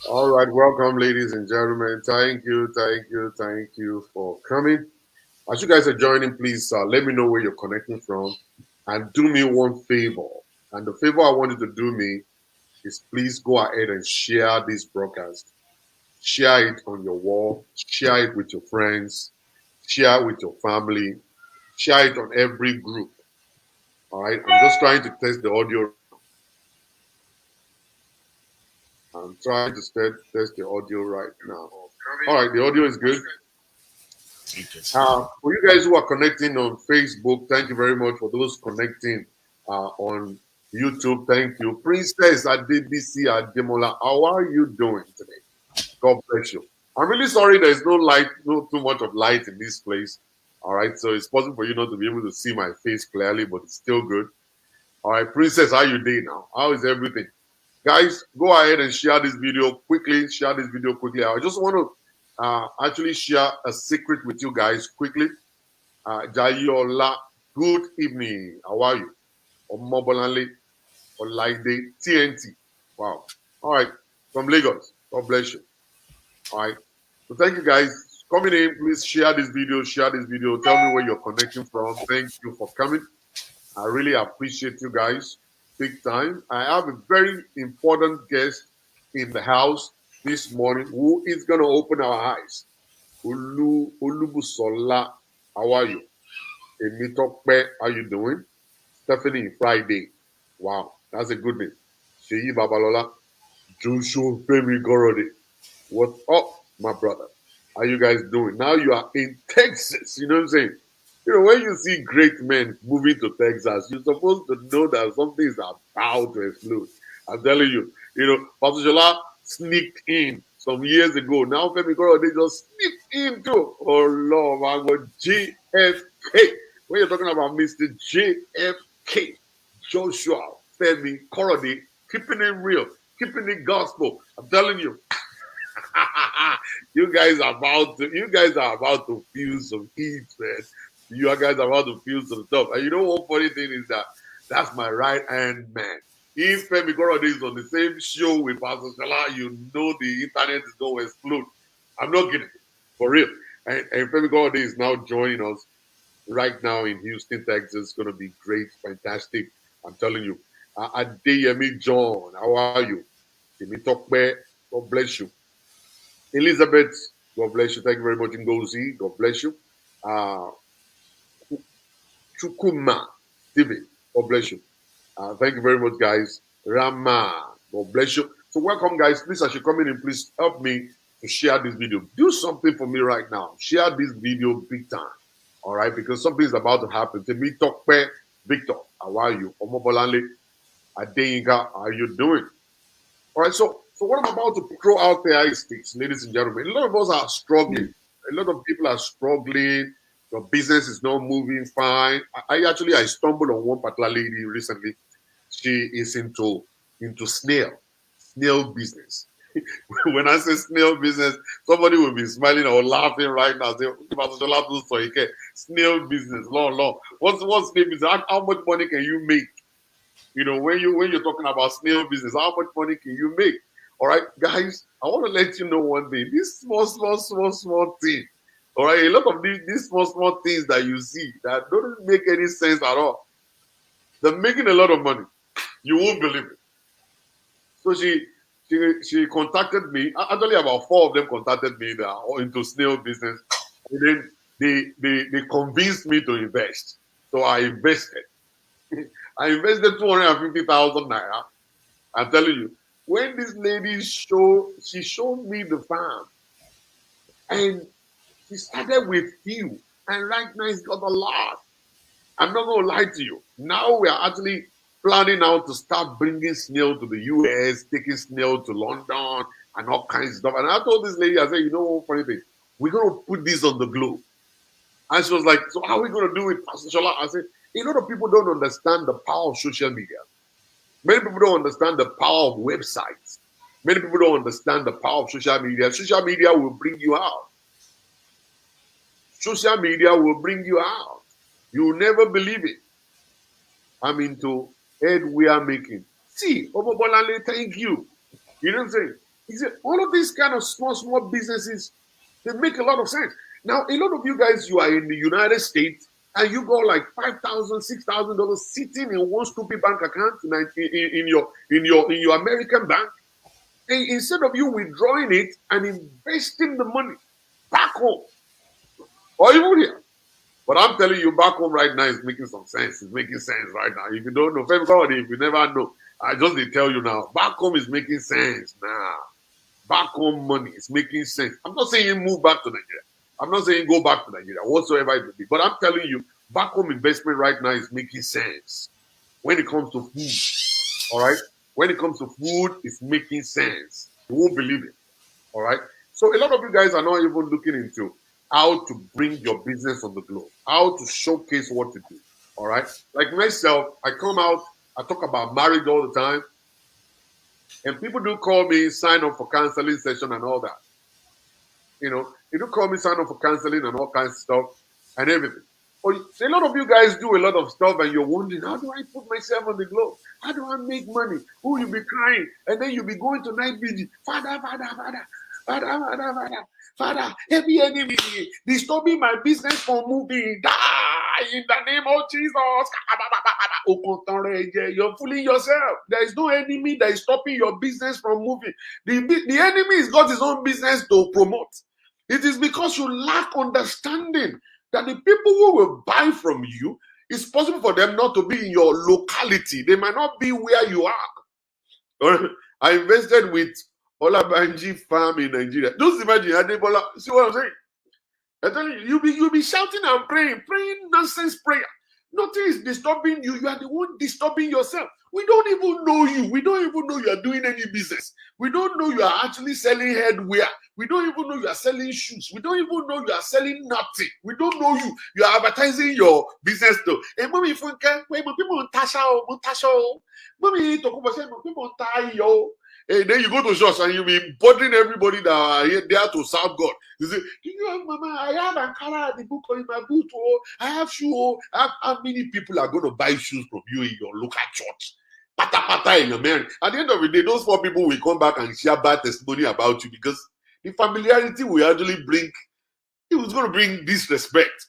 All right, welcome, ladies and gentlemen. Thank you for coming. As you guys are joining, please let me know where you're connecting from and do me one favor. And the favor I want you to do me is please go ahead and share this broadcast. Share it on your wall, share it with your friends, share it with your family, share it on every group. All right, I'm just trying to test the audio. I'm trying to test the audio right now. All right, the audio is good. For you guys who are connecting on Facebook, thank you very much. For those connecting on YouTube, thank you. Princess Adebisi Ademola, how are you doing today? God bless you. I'm really sorry there's no light, no too much of light in this place. All right, so it's possible for you not to be able to see my face clearly, but it's still good. All right, Princess, how you doing now? How is everything? Guys, go ahead and share this video quickly. Share this video quickly. I just want to actually share a secret with you guys quickly. Jayola, good evening. How are you? Omobolanle, Olaide, TNT. Wow. All right. From Lagos. God bless you. All right. So thank you guys. Coming in, please share this video. Share this video. Tell me where you're connecting from. Thank you for coming. I really appreciate you guys. Big time. I have a very important guest in the house this morning who is going to open our eyes. Olubusola, how are you? Emitokpe, how you doing? Stephanie, Friday. Wow, that's a good name. Sheyi Babalola, Joshua Femi Gorode. What's up, my brother? How you guys doing? Now you are in Texas. You know what I'm saying? You know, when you see great men moving to Texas, you're supposed to know that something is about to explode. I'm telling you, Pastor Jola sneaked in some years ago. Now Femi Gorode just sneaked in too. Oh Lord, man, God, JFK. When you're talking about Mr. JFK, Joshua Femi Korode, keeping it real, keeping it gospel. I'm telling you, you guys are about to feel some heat, man. You guys are about to feel some stuff. And you know what funny thing is that that's my right hand man. If Femi Korode is on the same show with Pastor Salah, you know the internet is going to explode. I'm not kidding. For real. And Femi Korode is now joining us right now in Houston, Texas. It's going to be great, fantastic. I'm telling you. Adeyemi John, how are you? Timitokbe, God bless you. Elizabeth, God bless you. Thank you very much, Ngozi. God bless you. Uh, Chukuma, Stephen, God bless you. Thank you very much, guys. Rama, God bless you. So welcome, guys. Please, as you're coming in, please help me to share this video. Do something for me right now. Share this video big time. All right, because something is about to happen. To me, Tokpe, Victor, how are you? Omobolanle, Adeyinka, how are you doing? All right, so what I'm about to throw out there is this, ladies and gentlemen. A lot of us are struggling. A lot of people are struggling. Your business is not moving fine. I stumbled on one particular lady recently. She is into snail business. When I say snail business, somebody will be smiling or laughing right now. Say, snail business, long. What's snail business? How much money can you make? You know, when you're talking about snail business, how much money can you make? All right, guys, I want to let you know one thing. This small thing. All right, a lot of these small things that you see that don't make any sense at all. They're making a lot of money. You won't believe it. So she contacted me. Actually, about 4 of them contacted me that are into snail business. And then they convinced me to invest. So I invested. I invested 250,000 naira. I'm telling you, when this lady she showed me the farm, and she started with few, and right now it's got a lot. I'm not gonna lie to you. Now we are actually planning now to start bringing snail to the US, taking snail to London, and all kinds of stuff. And I told this lady, I said, you know what, funny thing, we're gonna put this on the globe. And she was like, so how are we gonna do it, Pastor Shola? I said, a lot of people don't understand the power of social media. Many people don't understand the power of websites. Many people don't understand the power of social media. Social media will bring you out. Social media will bring you out. You will never believe it. I'm into head we are making. See, Omobolale, thank you. You know what I'm saying? He said, all of these kind of small businesses, they make a lot of sense. Now, a lot of you guys, you are in the United States and you got like $5,000, $6,000 sitting in one stupid bank account in your American bank. And instead of you withdrawing it and investing the money back home or even here. But I'm telling you, back home right now is making some sense. It's making sense right now. If you don't know, if you never know, I just they tell you now. Back home is making sense now. Back home money is making sense. I'm not saying you move back to Nigeria. I'm not saying go back to Nigeria, whatsoever it may be. But I'm telling you, back home investment right now is making sense. When it comes to food, all right? When it comes to food, it's making sense. You won't believe it, all right? So a lot of you guys are not even looking into how to bring your business on the globe, how to showcase what to do, all right? Like myself, I come out, I talk about marriage all the time, and people do call me, sign up for counseling session and all that. You know, they do call me, sign up for counseling and all kinds of stuff and everything. But a lot of you guys do a lot of stuff and you're wondering, how do I put myself on the globe? How do I make money? Who you be crying? And then you'll be going to night vigil. Father, every enemy disturbing my business from moving. Die in the name of Jesus. You're fooling yourself. There is no enemy that is stopping your business from moving. The enemy has got his own business to promote. It is because you lack understanding that the people who will buy from you, it's possible for them not to be in your locality. They might not be where you are. I invested with Olabanji Farm in Nigeria. Just imagine, Adebola. See what I'm saying? I tell you, you'll be shouting and praying nonsense prayer. Nothing is disturbing you. You are the one disturbing yourself. We don't even know you. We don't even know you are doing any business. We don't know you are actually selling headwear. We don't even know you are selling shoes. We don't even know you are selling nothing. We don't know you. You are advertising your business though. Hey, mommy, if we can, people and then you go to church and you'll be bothering everybody that are here there to serve God. You say, do you have, Mama, I have Ankara, the book in my boot, oh, I have shoe, oh. How many people are going to buy shoes from you in your local church? Pata in America. At the end of the day, those 4 people will come back and share bad testimony about you because the familiarity will actually bring, it was going to bring disrespect.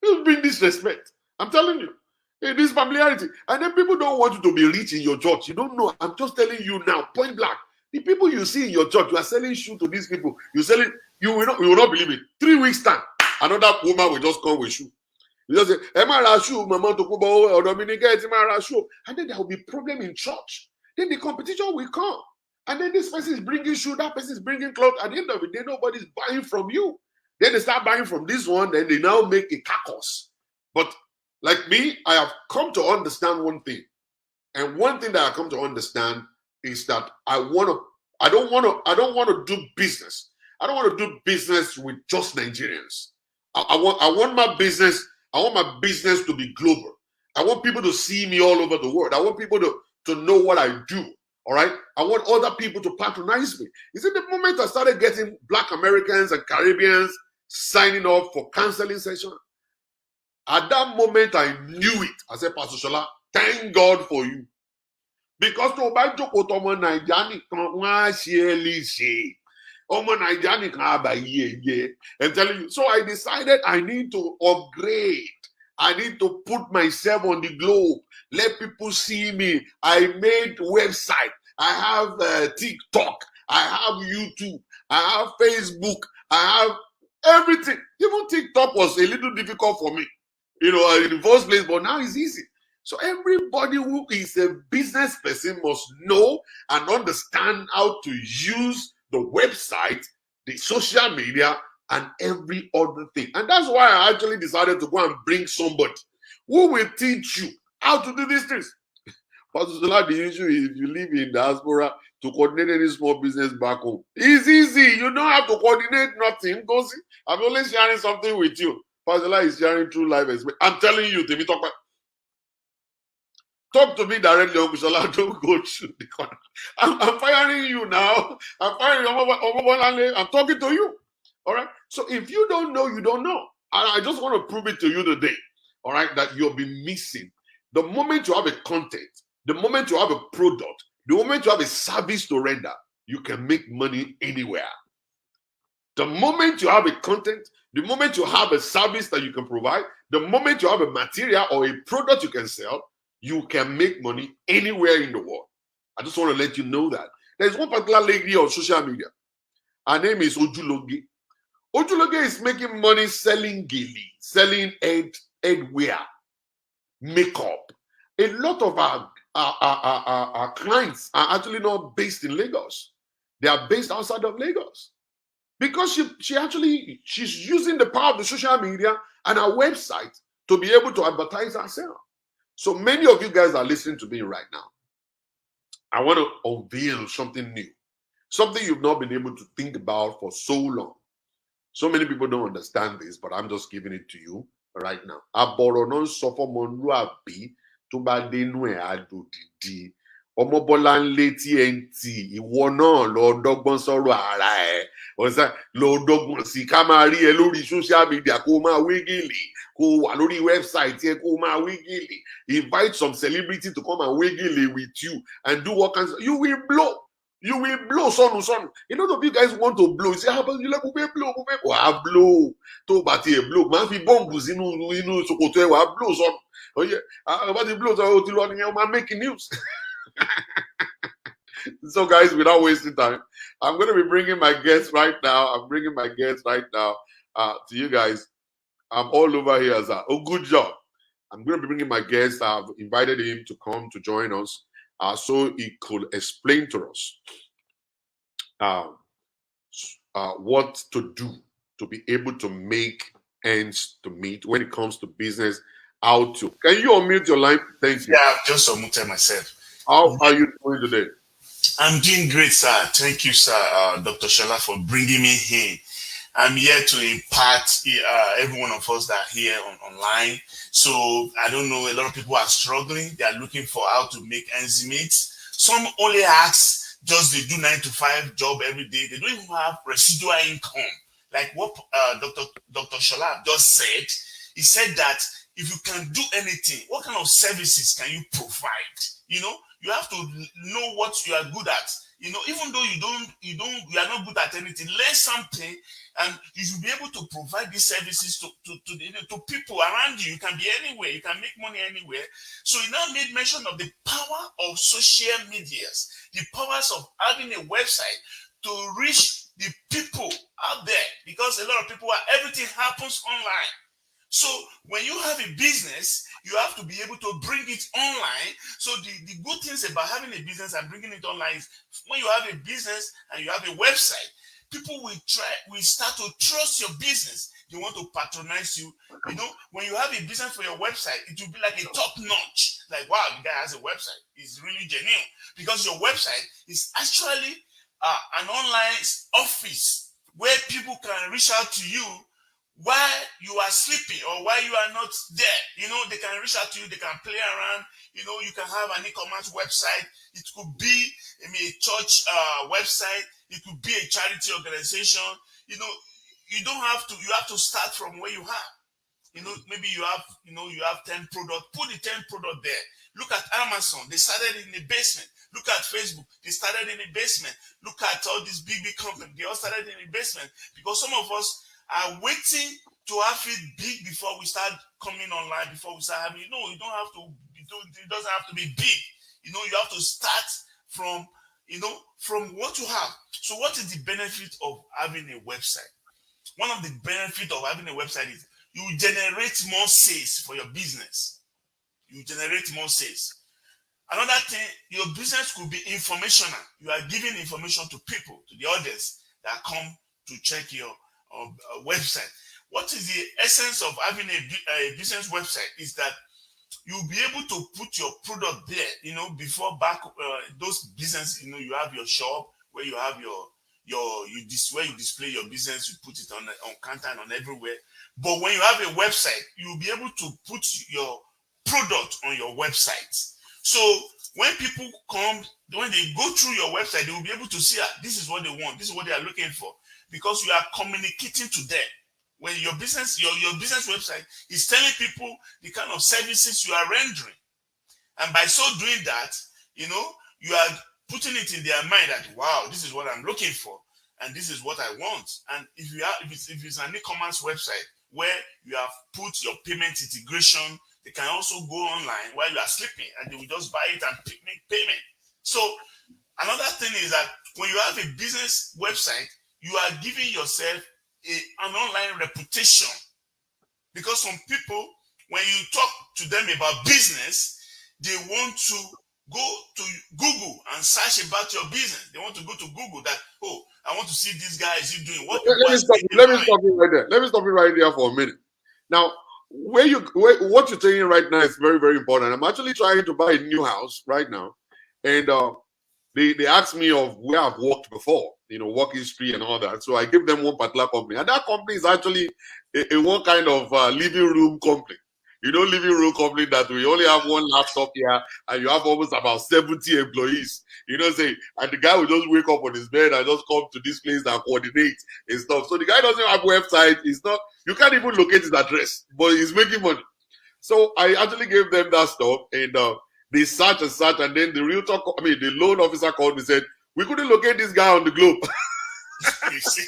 It will bring disrespect. I'm telling you. This familiarity. And then people don't want you to be rich in your church. You don't know. I'm just telling you now, point blank. The people you see in your church, you are selling shoes to these people. You will not believe it. 3 weeks time, another woman will just come with shoe. You just say, Emma shoe, Mama Tokubo or Dominica, shoe. And then there will be problem in church. Then the competition will come. And then this person is bringing shoe, that person is bringing clothes. At the end of the day, nobody's buying from you. Then they start buying from this one, then they now make a carcass. But like me, I have come to understand one thing. And one thing that I come to understand is that I don't want to do business. I don't want to do business with just Nigerians. I want my business to be global. I want people to see me all over the world. I want people to know what I do. All right. I want other people to patronize me. Is it the moment I started getting Black Americans and Caribbeans signing up for counseling session? At that moment, I knew it. I said, Pastor Shola, thank God for you. Because to buy Omo Naijani can't share Omo Naijani can't buy ye. I'm telling you. So I decided I need to upgrade. I need to put myself on the globe. Let people see me. I made website. I have TikTok. I have YouTube. I have Facebook. I have everything. Even TikTok was a little difficult for me. In the first place, but now it's easy. So everybody who is a business person must know and understand how to use the website, the social media, and every other thing. And that's why I actually decided to go and bring somebody who will teach you how to do these things. Pastor Zola, the issue is if you live in diaspora to coordinate any small business back home. It's easy. You don't have to coordinate nothing. Go see. I'm only sharing something with you. Pastor is sharing true life experience. I'm telling you, Timmy, talk to me directly, Uncle Shola. Don't go through the corner. I'm firing you now. I'm firing you. I'm talking to you. All right. So if you don't know, you don't know. And I just want to prove it to you today. All right, that you'll be missing. The moment you have a content, the moment you have a product, The moment you have a service to render, you can make money anywhere. The moment you have a content, the moment you have a service that you can provide, the moment you have a material or a product you can sell, you can make money anywhere in the world. I just want to let you know that. There's one particular lady on social media. Her name is Ojuloge. Ojuloge is making money selling gili, selling headwear, makeup. A lot of our clients are actually not based in Lagos. They are based outside of Lagos. Because she's using the power of the social media and our website to be able to advertise herself. So many of you guys are listening to me right now. I want to unveil something new, something you've not been able to think about for so long. So many people don't understand this, but I'm just giving it to you right now. Aboronon sofomonluabi tó bá dénú ẹ̀ adòdìdì. Ọmọbọ́lá ń létí ẹntì, ìwọ náà lọ dọ́gbọ́n sọ̀rọ̀ ara ẹ̀. Ọ̀sán lọ dọ́gbọ́n sí ká máa rí ẹ lórí social media kó máa wé gèlè, kó wà lórí website ẹ kó máa wé gèlè. Invite some celebrity to come and wé gèlè with you and do what kinds of, you will blow. You will blow, son. A lot of you guys want to blow. You say, how about you like blow? Wàá blow. Tó bá tiẹ̀ blow, máa fi bọ́ǹbù sínú ṣòkòtò ẹ̀ wàá blow, son. Oh yeah, about the blow, so ti lọ nìyẹn, máa making news. So guys, without wasting time, I'm going to be bringing my guests right now. To you guys. I'm all over here as oh, good job. I'm going to be bringing my guest. I've invited him to come to join us so he could explain to us what to do to be able to make ends to meet when it comes to business. How to? Can you unmute your line? Thank you. Yeah, I've just unmuted myself. How are you doing today? I'm doing great, sir. Thank you, sir, Dr. Shola, for bringing me here. I'm here to impart every one of us that are here online. So I don't know, a lot of people are struggling. They are looking for how to make ends meet. Some only ask, just they do 9 to 5 job every day. They don't even have residual income. Like what Dr. Shola just said. He said that if you can do anything, what kind of services can you provide? You know, you have to know what you are good at. You know, even though you are not good at anything, learn something, and you should be able to provide these services to people around you. You can be anywhere, you can make money anywhere. So he now made mention of the power of social medias, the powers of having a website to reach the people out there, because a lot of people everything happens online. So when you have a business, you have to be able to bring it online. So the good things about having a business and bringing it online is when you have a business and you have a website, people will start to trust your business. They want to patronize you. You know, when you have a business for your website, it will be like a top notch. Like, wow, the guy has a website. It's really genuine, because your website is actually an online office where people can reach out to you while you are sleeping or while you are not there. You know, they can reach out to you, they can play around. You know, you can have an e-commerce website. It could be a church website. It could be a charity organization. You know, you have to start from where you have. You know, maybe you have 10 products. Put the 10 product there. Look at Amazon. They started in the basement. Look at Facebook. They started in the basement. Look at all these big companies. They all started in the basement, because some of us are waiting to have it big before we start coming online, before we start having, it doesn't have to be big. You know, you have to start from what you have. So what is the benefit of having a website? One of the benefits of having a website is you generate more sales for your business. You generate more sales. Another thing, your business could be informational. You are giving information to people, to the audience that come to check your website. What is the essence of having a business website is that you'll be able to put your product there. You know, before those business, you know, you have your shop where you have where you display your business, you put it on counter and on everywhere. But when you have a website, you'll be able to put your product on your website. So when people come, when they go through your website, they will be able to see this is what they want, this is what they are looking for, because you are communicating to them. When your business website is telling people the kind of services you are rendering. And by so doing that, you know, you are putting it in their mind that, wow, this is what I'm looking for, and this is what I want. And if it's an e-commerce website where you have put your payment integration, they can also go online while you are sleeping, and they will just buy it and make payment. So another thing is that when you have a business website, you are giving yourself an online reputation, because some people, when you talk to them about business, they want to go to Google and search about your business. They want to go to Google that, oh, I want to see this guy, is he doing what people Let are me stop saying you. Let me about stop you right there. Let me stop you right there for a minute. Now, what you're saying right now is very, very important. I'm actually trying to buy a new house right now, and they asked me of where I've worked before, work history and all that. So I give them one particular company, and that company is actually a one kind of living room company. Living room company that we only have one laptop here, and you have almost about 70 employees. Say, and the guy will just wake up on his bed and just come to this place and coordinate and stuff. So the guy doesn't have a website. It's not, you can't even locate his address, but he's making money. So I actually gave them that stuff, and they search and search, and then the loan officer called me and said, we couldn't locate this guy on the globe. you see.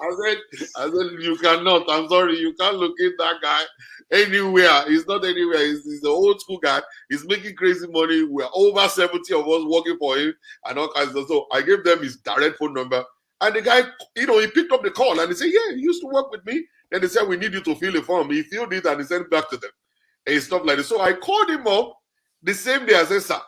I said, you cannot. I'm sorry, you can't locate that guy anywhere. He's not anywhere. He's an old school guy. He's making crazy money. We're over 70 of us working for him and all kinds of stuff. So I gave them his direct phone number. And the guy, he picked up the call and he said, yeah, he used to work with me. Then they said, we need you to fill a form. He filled it and he sent it back to them and stuff like this. So I called him up the same day. I said, sir,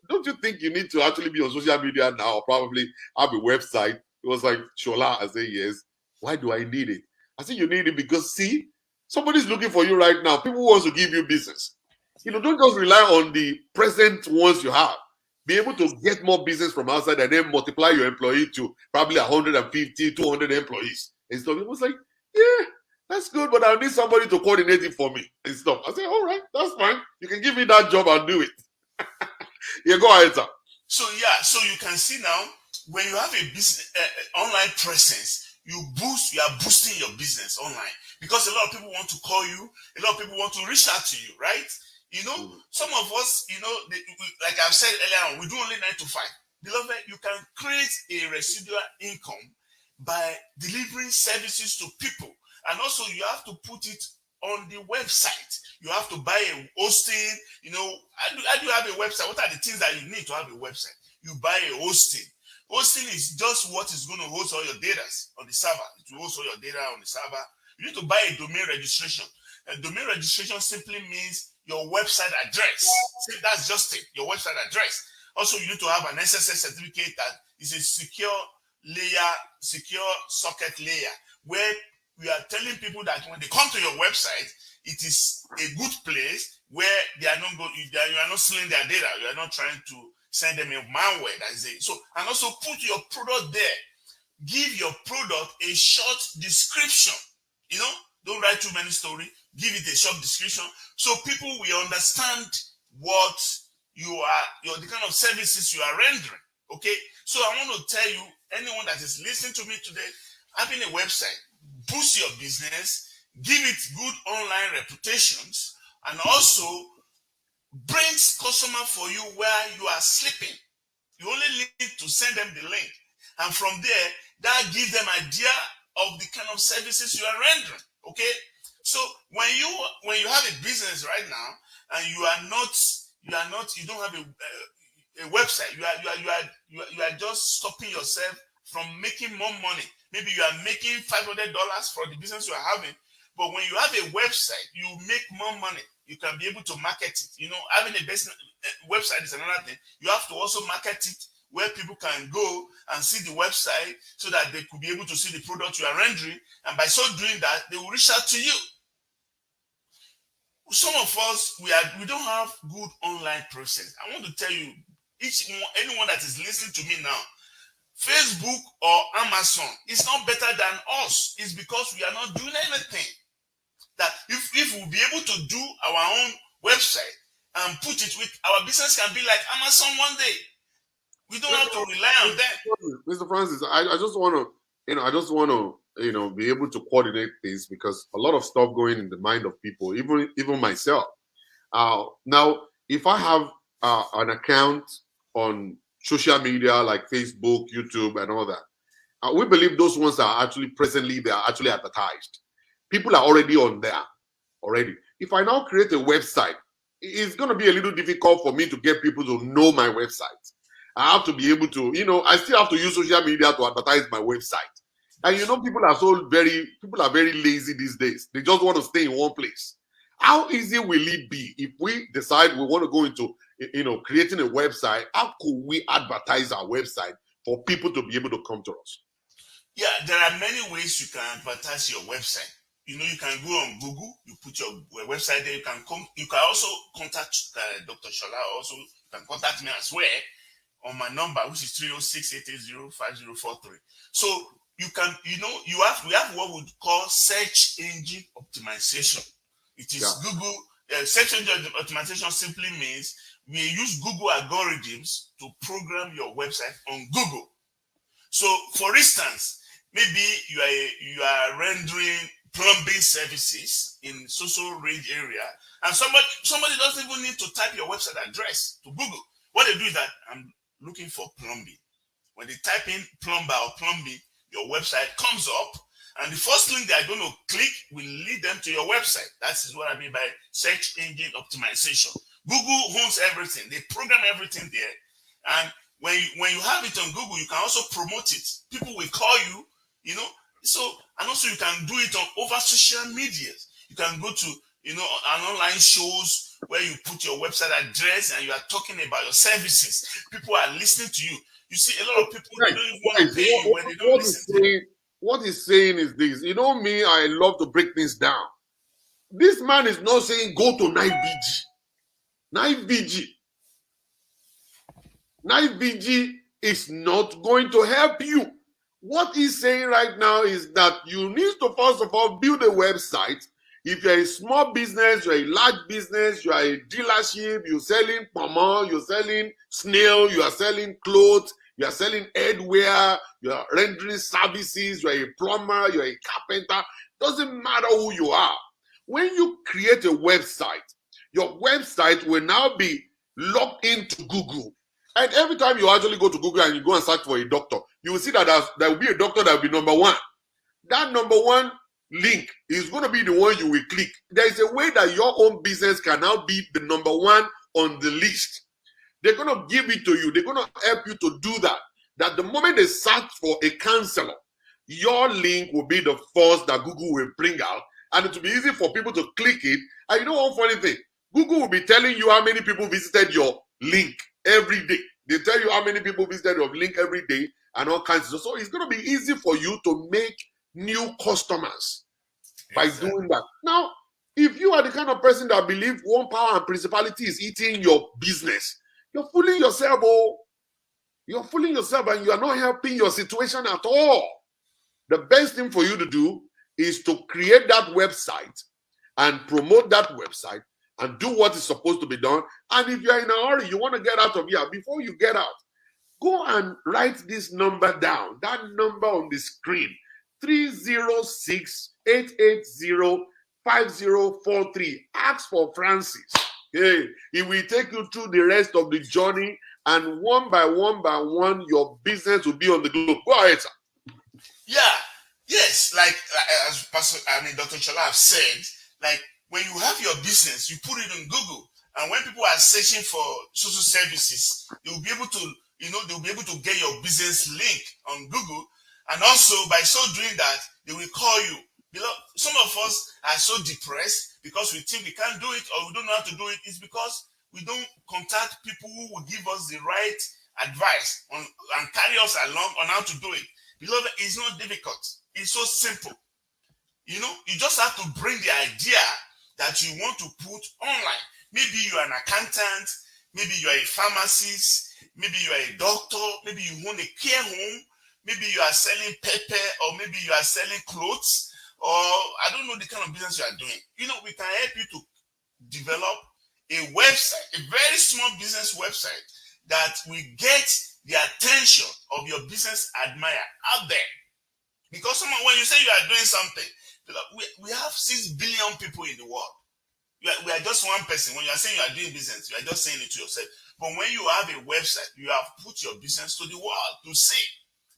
don't you think you need to actually be on social media now, or probably have a website? It was like, Shola. I said, yes. Why do I need it? I said, you need it because, see, somebody's looking for you right now. People want to give you business. Don't just rely on the present ones you have. Be able to get more business from outside and then multiply your employee to probably 150, 200 employees. And stuff. It was like, yeah, that's good, but I need somebody to coordinate it for me and stuff. I said, all right, that's fine. You can give me that job, I'll do it. Yeah, go ahead, sir. So you can see now, when you have a business online presence, you are boosting your business online, because a lot of people want to call you, a lot of people want to reach out to you, right? Some of us, like I've said earlier on, we do only 9 to 5. Beloved, you can create a residual income by delivering services to people, and also you have to put it on the website. You have to buy a hosting. How do you have a website? What are the things that you need to have a website? You buy a hosting. Hosting is just what is going to host all your data on the server. It will host all your data on the server. You need to buy a domain registration. And domain registration simply means your website address. See, that's just it, your website address. Also, you need to have an SSL certificate that is a secure socket layer, where we are telling people that when they come to your website, it is a good place where you are not stealing their data. You are not trying to send them a malware. That is it. So, and also put your product there. Give your product a short description. Don't write too many stories. Give it a short description so people will understand what the kind of services you are rendering. Okay. So I want to tell you, anyone that is listening to me today, having a website, boost your business, give it good online reputations, and also brings customer for you where you are sleeping. You only need to send them the link, and from there, that gives them idea of the kind of services you are rendering. Okay, so when you have a business right now and you don't have a website, you are just stopping yourself from making more money. Maybe you are making $500 for the business you are having, but when you have a website, you make more money. You can be able to market it. Having a business website is another thing. You have to also market it where people can go and see the website so that they could be able to see the product you are rendering, and by so doing that, they will reach out to you. Some of us, we don't have good online process. I want to tell you, anyone that is listening to me now, Facebook or Amazon is not better than us. It's because we are not doing anything. That if we'll be able to do our own website and put it with our business, can be like Amazon one day. We don't have to rely on them. Mr. Francis, I just want to, be able to coordinate things, because a lot of stuff going in the mind of people, even myself. Now, if I have an account on social media like Facebook, YouTube, and all that. We believe those ones are actually presently, they are actually advertised. People are already on there already. If I now create a website, it's going to be a little difficult for me to get people to know my website. I have to be able to, I still have to use social media to advertise my website. And people are very lazy these days. They just want to stay in one place. How easy will it be if we decide we want to go into, creating a website? How could we advertise our website for people to be able to come to us? Yeah, there are many ways you can advertise your website. You can go on Google, you put your website there. You can also contact Dr. Shola. Also, you can contact me as well on my number, which is 306-880-5043. So you can, we have what we call search engine optimization. It is Google. Search engine optimization simply means we use Google algorithms to program your website on Google. So, for instance, maybe you are rendering plumbing services in social range area, and somebody doesn't even need to type your website address to Google. What they do is that I'm looking for plumbing. When they type in plumber or plumbing, your website comes up, and the first link they are going to click will lead them to your website. That is what I mean by search engine optimization. Google owns everything. They program everything there, and when you have it on Google, you can also promote it. People will call you, So, and also you can do it on over social media. You can go to, an online shows where you put your website address and you are talking about your services. People are listening to you. You see, a lot of people, they don't even want to pay you when they don't listen to you. What he's saying is this. Me, I love to break things down. This man is not saying go to night VG. Night VG. Night VG is not going to help you. What he's saying right now is that you need to, first of all, build a website. If you're a small business, you're a large business, you're a dealership, you're selling mama, you're selling snail, you are selling clothes, you are selling headwear, you're rendering services, you're a plumber, you're a carpenter, doesn't matter who you are. When you create a website, your website will now be logged into Google. And every time you actually go to Google and you go and search for a doctor, you will see that there will be a doctor that will be number one. That number one link is going to be the one you will click. There is a way that your own business can now be the number one on the list. They're going to give it to you. They're going to help you to do that. That the moment they search for a counselor, your link will be the first that Google will bring out. And it will be easy for people to click it. And you know one funny thing? Google will be telling you how many people visited your link every day. They tell you how many people visited your link every day and all kinds of stuff. So it's going to be easy for you to make new customers by doing that. Now, if you are the kind of person that believes one power and principality is eating your business, you're fooling yourself, You're fooling yourself and you are not helping your situation at all. The best thing for you to do is to create that website and promote that website and do what is supposed to be done. And if you're in a hurry, you want to get out of here, before you get out, go and write this number down. That number on the screen, 306-880-5043. Ask for Francis. Hey, he will take you through the rest of the journey, and one by one, your business will be on the globe. Go ahead, sir. Yeah. Yes, like as Dr. Chola have said, like when you have your business, you put it on Google, and when people are searching for social services, they will be able to, they'll be able to get your business link on Google, and also by so doing that, they will call you. Some of us are so depressed because we think we can't do it or we don't know how to do it. It's because we don't contact people who will give us the right advice and carry us along on how to do it. Beloved, it's not difficult. It's so simple. You just have to bring the idea that you want to put online. Maybe you are an accountant, maybe you are a pharmacist, maybe you are a doctor, maybe you own a care home, maybe you are selling pepper, or maybe you are selling clothes, or I don't know the kind of business you are doing. We can help you to develop a website, a very small business website that will get the attention of your business admirer out there. Because when you say you are doing something, we have 6 billion people in the world. We are just one person. When you are saying you are doing business, you are just saying it to yourself. But when you have a website, you have put your business to the world to see.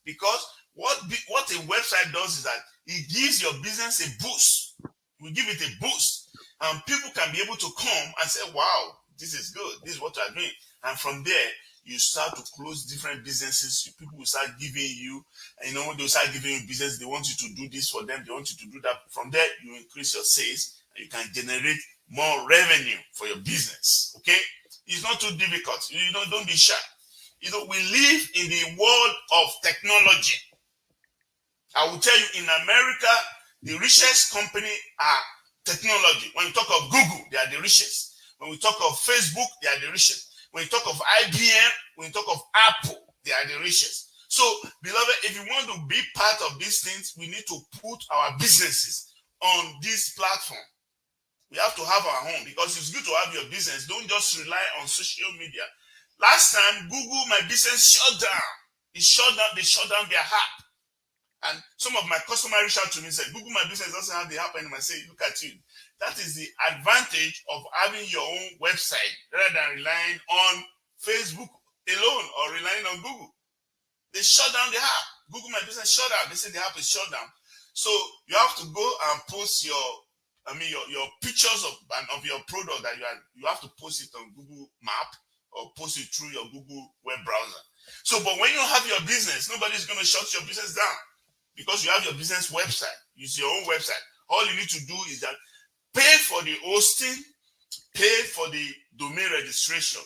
Because what a website does is that it gives your business a boost. We give it a boost, and people can be able to come and say, "Wow, this is good. This is what we are doing." And from there, you start to close different businesses. People will start giving you, they'll start giving you business. They want you to do this for them. They want you to do that. From there, you increase your sales, and you can generate more revenue for your business. Okay, it's not too difficult. Don't be shy. We live in the world of technology. I will tell you, in America, the richest company are technology. When you talk of Google, they are the richest. When we talk of Facebook, they are the richest. When you talk of IBM, when you talk of Apple, they are the richest. So, beloved, if you want to be part of these things, we need to put our businesses on this platform. We have to have our own, because it's good to have your business. Don't just rely on social media. Last time, Google My Business shut down. They shut down their app. And some of my customers reached out to me and said, Google My Business doesn't have the app anymore. I say, look at you. That is the advantage of having your own website rather than relying on Facebook alone or relying on Google. They shut down the app. Google My Business shut down. They said the app is shut down. So you have to go and post your pictures of your product that you have to post it on Google Map or post it through your Google web browser. So, but when you have your business, nobody's going to shut your business down because you have your business website. It's your own website. All you need to do is that pay for the hosting, pay for the domain registration.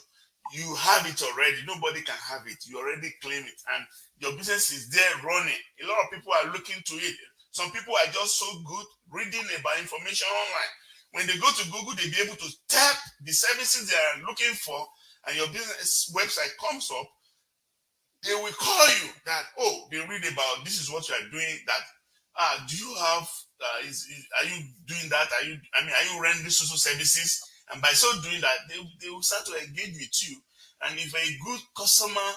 You have it already. Nobody can have it. You already claim it. And your business is there running. A lot of people are looking to it. Some people are just so good reading about information online. When they go to Google, they'll be able to tap the services they are looking for, and your business website comes up. They will call you that, they read about this is what you are doing. That do you have? Are you doing that? Are you rendering social services? And by so doing that, they will start to engage with you. And if a good customer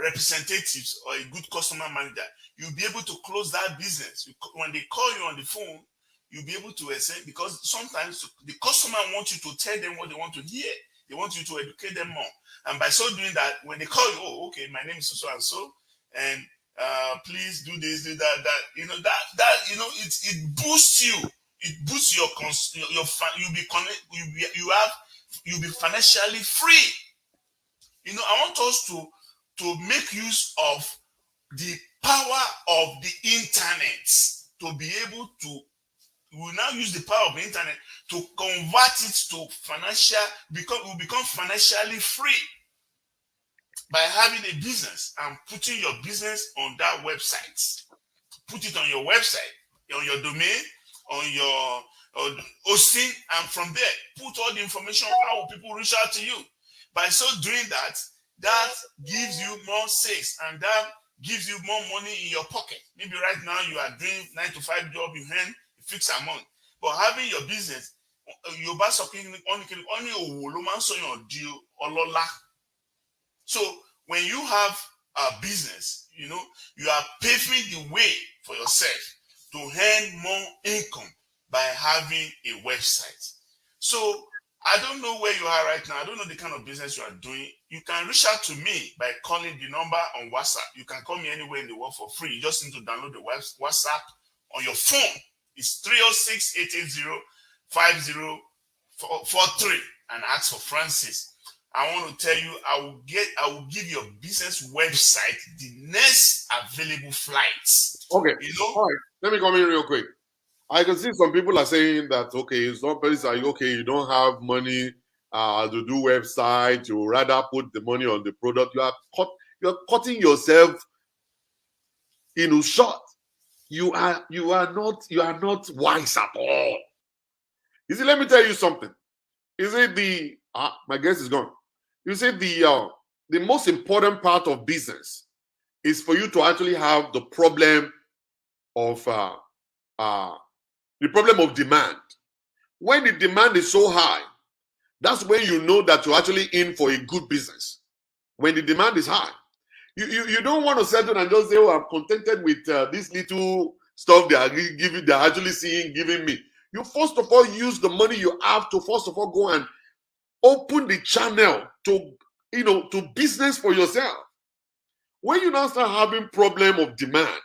representatives or a good customer manager, you'll be able to close that business. When they call you on the phone, you'll be able to say, because sometimes the customer wants you to tell them what they want to hear. They want you to educate them more. And by so doing that, when they call you, okay, my name is so and so, and please do this, do that. It boosts you. It boosts you'll be financially free. I want us to make use of the power of the internet to be able to. We will now use the power of the internet to convert it to we'll become financially free by having a business and putting your business on that website. Put it on your website, on your domain, on your hosting, and from there, put all the information. How will people reach out to you? By so doing that gives you more sales, and that gives you more money in your pocket. Maybe right now you are doing 9-to-5 job, you earn a fixed amount. But having your business, you buy something only. So when you have a business, you are paving the way for yourself to earn more income by having a website. So I don't know where you are right now. I don't know the kind of business you are doing. You can reach out to me by calling the number on WhatsApp. You can call me anywhere in the world for free. You just need to download the WhatsApp on your phone. It's 306-880-5043 and ask for Francis. I want to tell you, I will give your business website the next available flights. Okay. All right. Let me come in real quick. I can see some people are saying that, okay, some people say, okay, you don't have money to do website, you rather put the money on the product. You're cutting yourself short. You are not wise at all. You see, let me tell you something. You see, my guest is gone. You see, the most important part of business is for you to actually have the problem of demand. When the demand is so high, that's when you know that you're actually in for a good business. When the demand is high, you don't want to settle and just say, I'm contented with this little stuff they are giving, they're actually giving me. You first of all use the money you have to first of all go and open the channel to, to business for yourself. When you now start having problem of demand,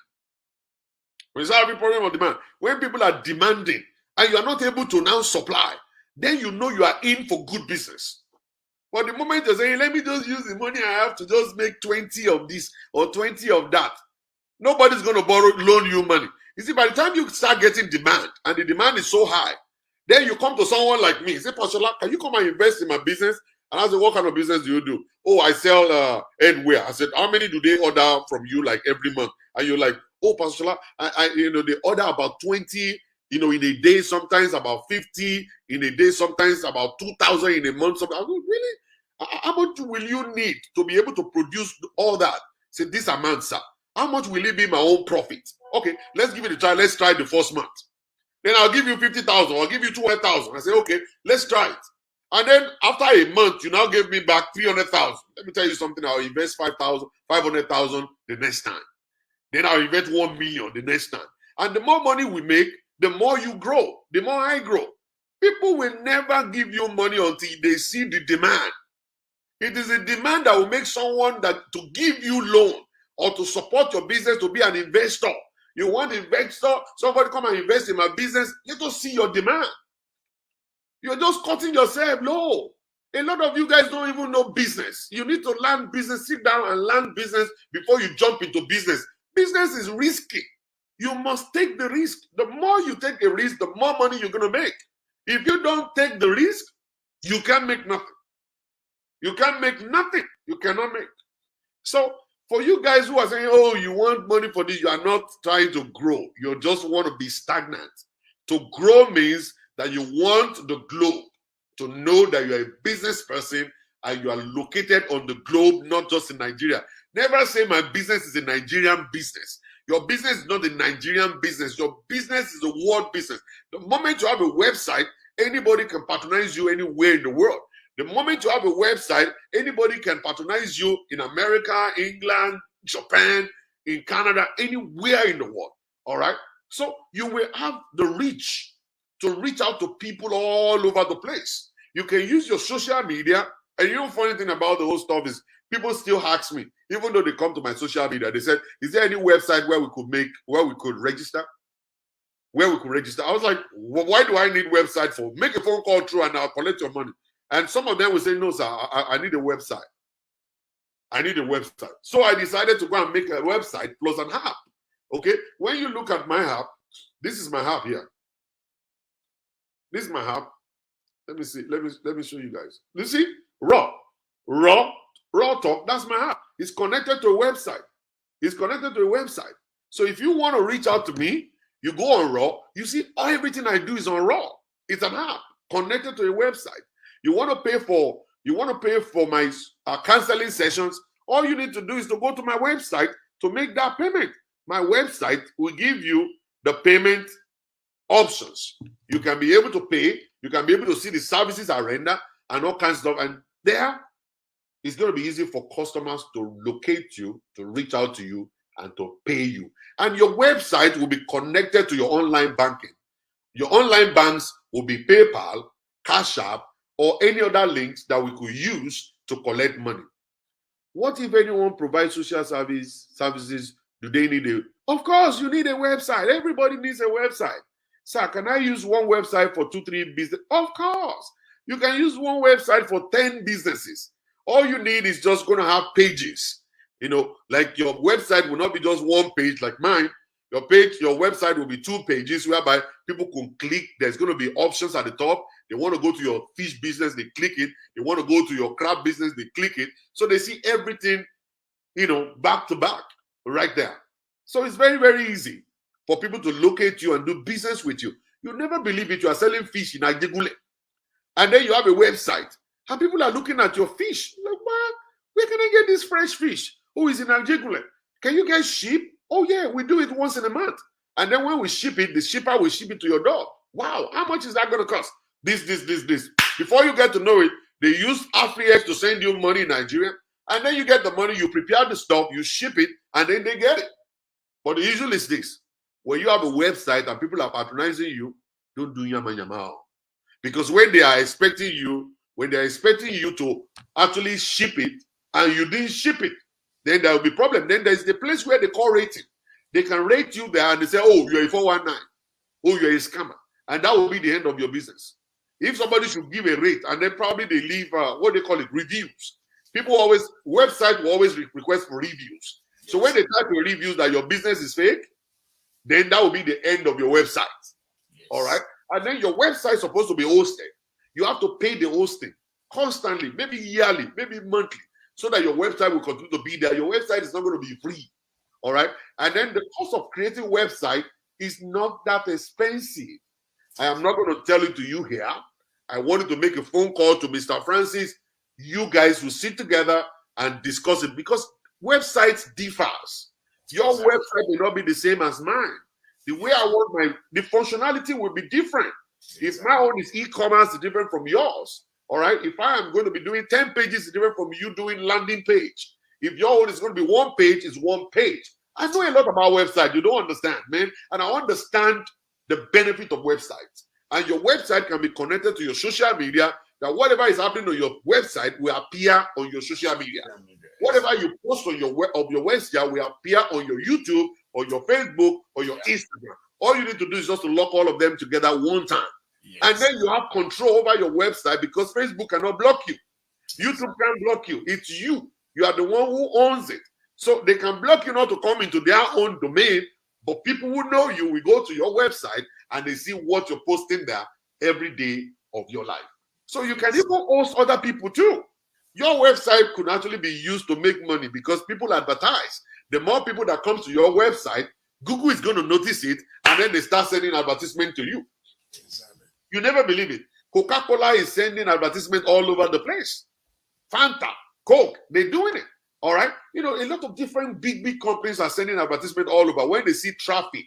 when people are demanding and you are not able to now supply, then you know you are in for good business. But the moment you're saying, let me just use the money I have to just make 20 of this or 20 of that, nobody's going to loan you money. You see, by the time you start getting demand, and the demand is so high, then you come to someone like me, say, Pastor, can you come and invest in my business? And I say, what kind of business do you do? Oh, I sell headwear. I said, how many do they order from you like every month? And you're like, oh, Pastor, they order about 20, in a day, sometimes about 50 in a day, sometimes about 2,000 in a month. I go, really? How much will you need to be able to produce all that? Say, this amount, sir. How much will it be my own profit? Okay, let's give it a try. Let's try the first month. Then I'll give you 50,000. I'll give you 200,000. I say, okay, let's try it. And then after a month, you now give me back 300,000. Let me tell you something. I'll invest 500,000 the next time. Then I'll invest 1 million the next time. And the more money we make, the more you grow, the more I grow. People will never give you money until they see the demand. It is a demand that will make someone that to give you loan or to support your business, to be an investor. You want an investor, somebody come and invest in my business, you don't see your demand. You're just cutting yourself low. A lot of you guys don't even know business. You need to learn business. Sit down and learn business before you jump into business. Business is risky. You must take the risk. The more you take a risk, the more money you're going to make. If you don't take the risk, you can't make nothing. You can't make nothing. You cannot make. So for you guys who are saying, oh, you want money for this, you are not trying to grow. You just want to be stagnant. To grow means that you want the globe to know that you're a business person and you are located on the globe, not just in Nigeria. Never say my business is a Nigerian business. Your business is not a Nigerian business. Your business is a world business. The moment you have a website, anybody can patronize you anywhere in the world. The moment you have a website, anybody can patronize you in America, England, Japan, in Canada, anywhere in the world. All right? So you will have the reach to reach out to people all over the place. You can use your social media, and you know, funny thing about the whole stuff is people still ask me, even though they come to my social media, they said, is there any website where we could register? Where we could register? I was like, well, why do I need website for? Make a phone call through and I'll collect your money. And some of them will say, no, sir, I need a website. I need a website. So I decided to go and make a website plus an app. Okay? When you look at my app, this is my app here. This is my app. Let me see. Let me show you guys. You see? Raw Talk. That's my app. It's connected to a website. It's connected to a website. So if you want to reach out to me, you go on Raw. You see, everything I do is on Raw. It's an app connected to a website. You want to pay for my counseling sessions. All you need to do is to go to my website to make that payment. My website will give you the payment options. You can be able to pay. You can be able to see the services I render and all kinds of stuff. And there, it's going to be easy for customers to locate you, to reach out to you, and to pay you. And your website will be connected to your online banking. Your online banks will be PayPal, Cash App, or any other links that we could use to collect money. What if anyone provides social services? Do they need a? Of course, you need a website. Everybody needs a website. Sir, can I use one website for 2-3 business? Of course. You can use one website for 10 businesses. All you need is just going to have pages. You know, like your website will not be just one page like mine. Your website will be 2 pages whereby people can click. There's going to be options at the top. They want to go to your fish business, they click it. They want to go to your crab business, they click it. So they see everything, back to back right there. So it's very, very easy for people to locate you and do business with you. You'll never believe it. You are selling fish in Ajegule. And then you have a website. And people are looking at your fish. Like, what? Where can I get this fresh fish? Oh, it's in Ajegule. Can you guys ship? Oh, yeah, we do it once in a month. And then when we ship it, the shipper will ship it to your door. Wow, how much is that going to cost? This. Before you get to know it, they use AfriX to send you money in Nigeria. And then you get the money, you prepare the stuff, you ship it, and then they get it. But the issue is this. When you have a website and people are patronizing you, Don't do yama yama. Because when they're expecting you to actually ship it and you didn't ship it, then there will be problem. Then there's the place where they call rating. They can rate you there and they say, oh, you're a 419. Oh, you're a scammer. And that will be the end of your business. If somebody should give a rate and then probably they leave, what they call it, reviews. Website will always request for reviews. Yes. So when they type your reviews that your business is fake, then that will be the end of your website. Yes. All right? And then your website is supposed to be hosted. You have to pay the hosting constantly, maybe yearly, maybe monthly, so that your website will continue to be there. Your website is not going to be free. All right? And then the cost of creating a website is not that expensive. I am not going to tell it to you here. I wanted to make a phone call to Mr. Francis. You guys will sit together and discuss it because websites differs. Your website may not be the same as mine. The way I want the functionality will be different. If my own is e-commerce, it's different from yours. All right. If I am going to be doing 10 pages, it's different from you doing landing page. If your own is going to be one page, it's one page. I know a lot about websites. You don't understand, man. And I understand the benefit of websites. And your website can be connected to your social media, that whatever is happening on your website will appear on your social media. Whatever you post on your website will appear on your YouTube or your Facebook or your Instagram. All you need to do is just to lock all of them together one time. Yes. And then you have control over your website because Facebook cannot block you. YouTube can't block you. It's you. You are the one who owns it. So they can block you not to come into their own domain, but people who know you will go to your website and they see what you're posting there every day of your life. So you can even host other people too. Your website could actually be used to make money because people advertise. The more people that come to your website, Google is going to notice it and then they start sending advertisement to you. Exactly. You never believe it. Coca-Cola is sending advertisement all over the place. Fanta, Coke, they're doing it. All right. You know, a lot of different big companies are sending advertisement all over. When they see traffic,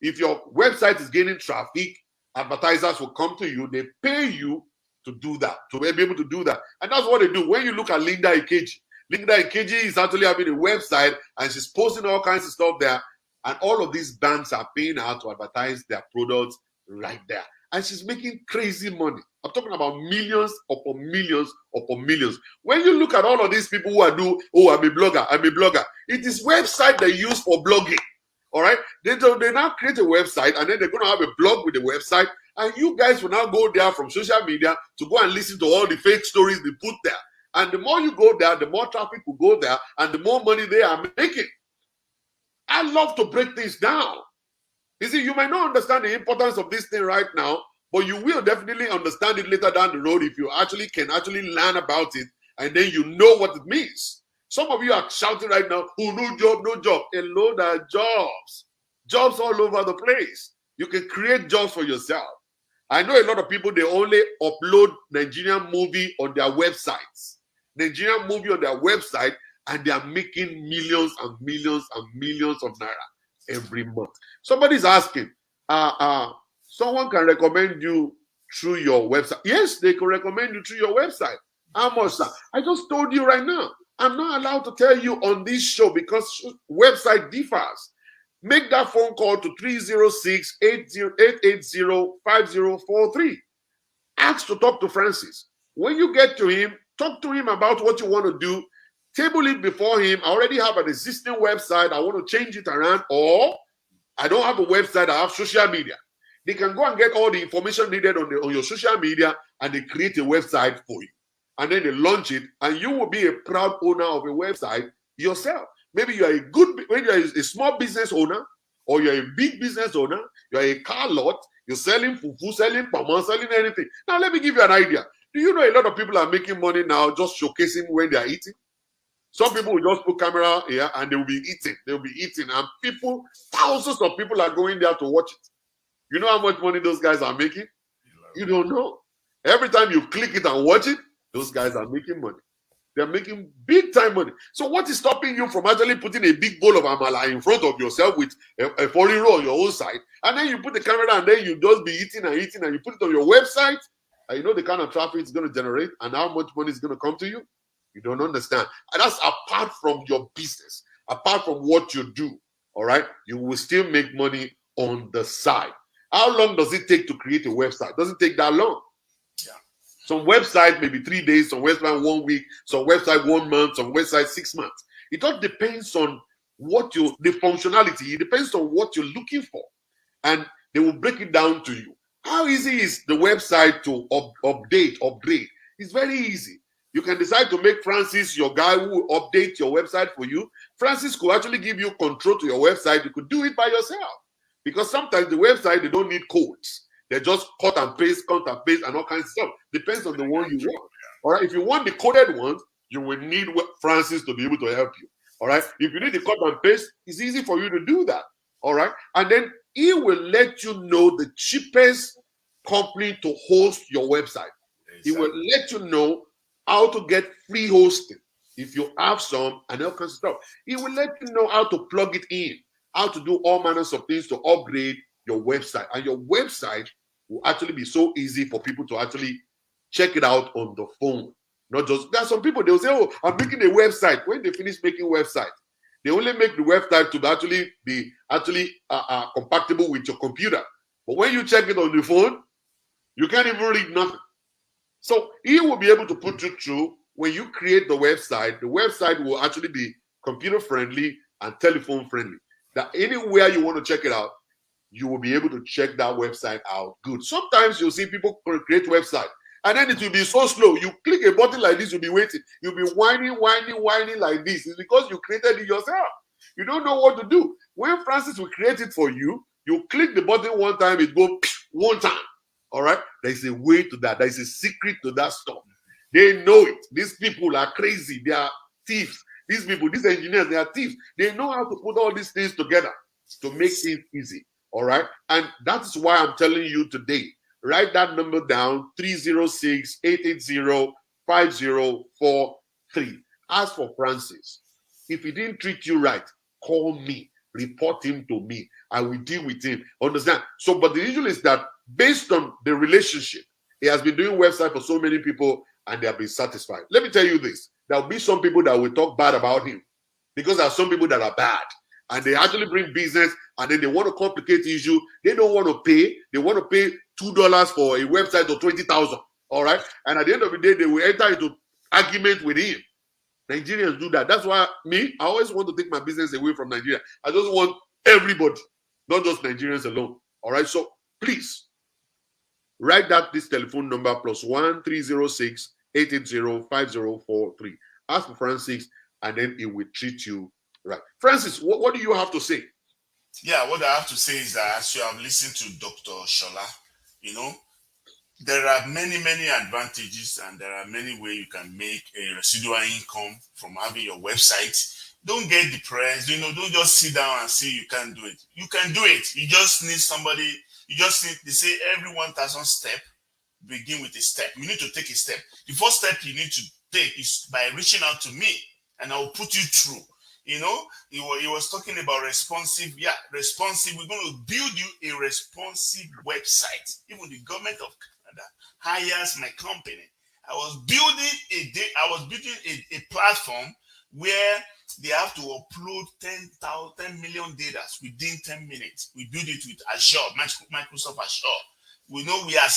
if your website is gaining traffic, advertisers will come to you. They pay you to do that, to be able to do that. And that's what they do. When you look at Linda Ikeji is actually having a website and she's posting all kinds of stuff there. And all of these banks are paying her to advertise their products right there. And she's making crazy money. I'm talking about millions upon millions upon millions. When you look at all of these people who are I'm a blogger. It is website they use for blogging. All right. They now create a website and then they're going to have a blog with the website. And you guys will now go there from social media to go and listen to all the fake stories they put there. And the more you go there, the more traffic will go there and the more money they are making. I love to break things down. You see, you might not understand the importance of this thing right now, but you will definitely understand it later down the road if you can learn about it and then you know what it means. Some of you are shouting right now, oh, no job, no job. Hello, there are jobs. Jobs all over the place. You can create jobs for yourself. I know a lot of people, they only upload Nigerian movie on their websites. Nigerian movie on their website, and they are making millions and millions and millions of naira every month. Somebody's asking, someone can recommend you through your website. Yes, they can recommend you through your website. How much, sir? I just told you right now. I'm not allowed to tell you on this show because website differs. Make that phone call to 306-880-5043. Ask to talk to Francis. When you get to him, talk to him about what you want to do. Table it before him. I already have an existing website. I want to change it around, or I don't have a website. I have social media. They can go and get all the information needed on your social media, and they create a website for you. And then they launch it, and you will be a proud owner of a website yourself. Maybe you are a small business owner, or you're a big business owner. You're a car lot. You're selling fufu, selling pama, selling anything. Now, let me give you an idea. Do you know a lot of people are making money now just showcasing when they are eating? Some people will just put camera here and they will be eating. They will be eating. And thousands of people are going there to watch it. You know how much money those guys are making? You don't know. Every time you click it and watch it, those guys are making money. They're making big time money. So what is stopping you from actually putting a big bowl of amala in front of yourself with a foreign roll on your own side? And then you put the camera and then you just be eating and eating and you put it on your website. And you know the kind of traffic it's going to generate and how much money is going to come to you? You don't understand. And that's apart from your business, apart from what you do. All right. You will still make money on the side. How long does it take to create a website? It doesn't take that long. Yeah. Some website maybe 3 days, some website 1 week, some website 1 month, some website 6 months. It all depends on the functionality. It depends on what you're looking for, and they will break it down to you. How easy is the website to upgrade? It's very easy. You can decide to make Francis your guy who will update your website for you. Francis could actually give you control to your website. You could do it by yourself, because sometimes the website, they don't need codes. They just cut and paste, and all kinds of stuff. Depends on the one you want. All right. If you want the coded ones, you will need Francis to be able to help you. All right. If you need the cut and paste, it's easy for you to do that. All right. And then he will let you know the cheapest company to host your website. Exactly. He will let you know how to get free hosting if you have some, and all kinds of stuff. He will let you know how to plug it in, how to do all manners of things to upgrade your website. And your website will actually be so easy for people to actually check it out on the phone. Not just, there are some people, they'll say, oh, I'm making a website. When they finish making website, they only make the website to actually be compatible with your computer. But when you check it on the phone, you can't even read nothing. So he will be able to put you through. When you create the website will actually be computer friendly and telephone friendly. That anywhere you want to check it out, you will be able to check that website out good. Sometimes you'll see people create website, and then it will be so slow. You click a button like this, you'll be waiting. You'll be whining like this. It's because you created it yourself. You don't know what to do. When Francis will create it for you, you click the button one time, it goes one time. All right? There's a way to that. There's a secret to that stuff. They know it. These people are crazy. They are thieves. These people, these engineers, they are thieves. They know how to put all these things together to make it easy. All right? And that's why I'm telling you today. Write that number down, 306-880-5043. Ask for Francis. If he didn't treat you right, call me. Report him to me. I will deal with him. Understand? So, but the issue is that based on the relationship, he has been doing website for so many people and they have been satisfied. Let me tell you this. There will be some people that will talk bad about him, because there are some people that are bad and they actually bring business and then they want to complicate the issue. They don't want to pay. They want to pay $2 for a website or 20,000. All right. And at the end of the day, they will enter into argument with him. Nigerians do that. That's why I always want to take my business away from Nigeria. I just want everybody, not just Nigerians alone. All right. So please write this telephone number +1 306-880-5043. Ask for Francis, and then he will treat you right. Francis, what do you have to say? Yeah, what I have to say is that as you have listened to Dr. Shola, there are many advantages, and there are many ways you can make a residual income from having your website. Don't get depressed. Don't just sit down and say you can't do it. You can do it. You just need somebody. They say every 1,000 step, begin with a step. You need to take a step. The first step you need to take is by reaching out to me, and I will put you through. He was talking about responsive. Yeah, responsive. We're going to build you a responsive website. Even the government of Canada hires my company. I was building a platform where they have to upload 10 million data within 10 minutes. We build it with Azure, Microsoft Azure. We know we are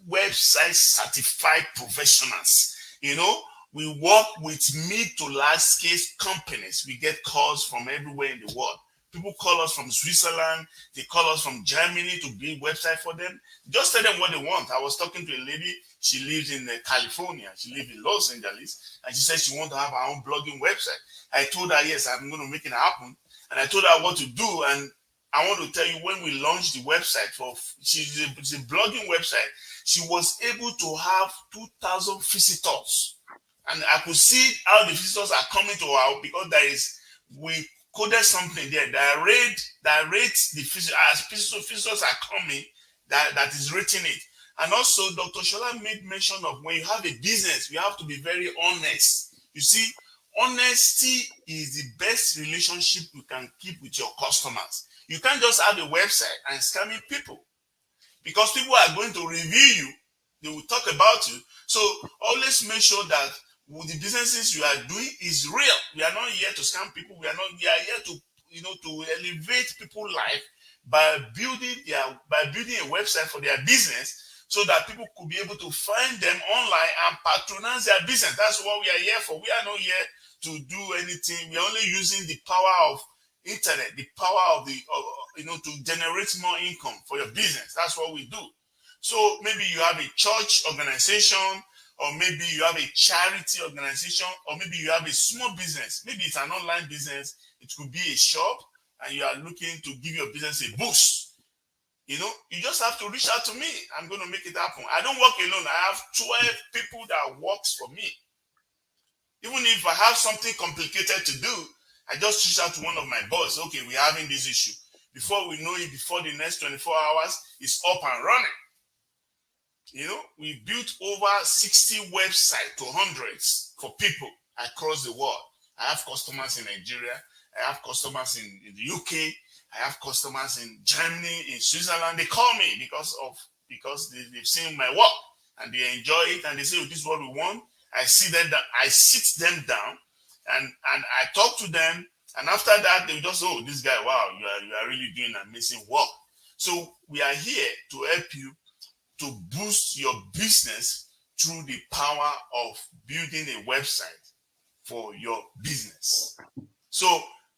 website certified professionals. We work with mid to large scale companies. We get calls from everywhere in the world. People call us from Switzerland. They call us from Germany to build website for them. Just tell them what they want. I was talking to a lady. She lives in California. She lives in Los Angeles. And she said she wants to have her own blogging website. I told her, yes, I'm going to make it happen. And I told her what to do. And I want to tell you, when we launched the website, it's a blogging website, she was able to have 2,000 visitors. And I could see how the visitors are coming to our, because we coded something there that rates the visitors, as visitors are coming, that is rating it. And also, Dr. Shola made mention of when you have a business, you have to be very honest. You see, honesty is the best relationship you can keep with your customers. You can't just have a website and scamming people, because people are going to review you. They will talk about you. So always make sure that the businesses you are doing is real. We are not here to scam people. We are here to, to elevate people's life by building a website for their business so that people could be able to find them online and patronize their business. That's what we are here for. We are not here to do anything. We are only using the power of internet, the power of to generate more income for your business. That's what we do. So maybe you have a church organization, or maybe you have a charity organization, or maybe you have a small business. Maybe it's an online business. It could be a shop, and you are looking to give your business a boost. You just have to reach out to me. I'm going to make it happen. I don't work alone. I have 12 people that works for me. Even if I have something complicated to do, I just reach out to one of my boss. Okay, we're having this issue. Before we know it, before the next 24 hours, it's up and running. We built over 60 websites to hundreds for people across the world. I have customers in Nigeria. I have customers in the UK. I have customers in Germany, in Switzerland. They call me because they've seen my work and they enjoy it, and they say, oh, this is what we want. I sit them down and I talk to them, and after that they just, oh, this guy, wow, you are really doing amazing work. So we are here to help you to boost your business through the power of building a website for your business. So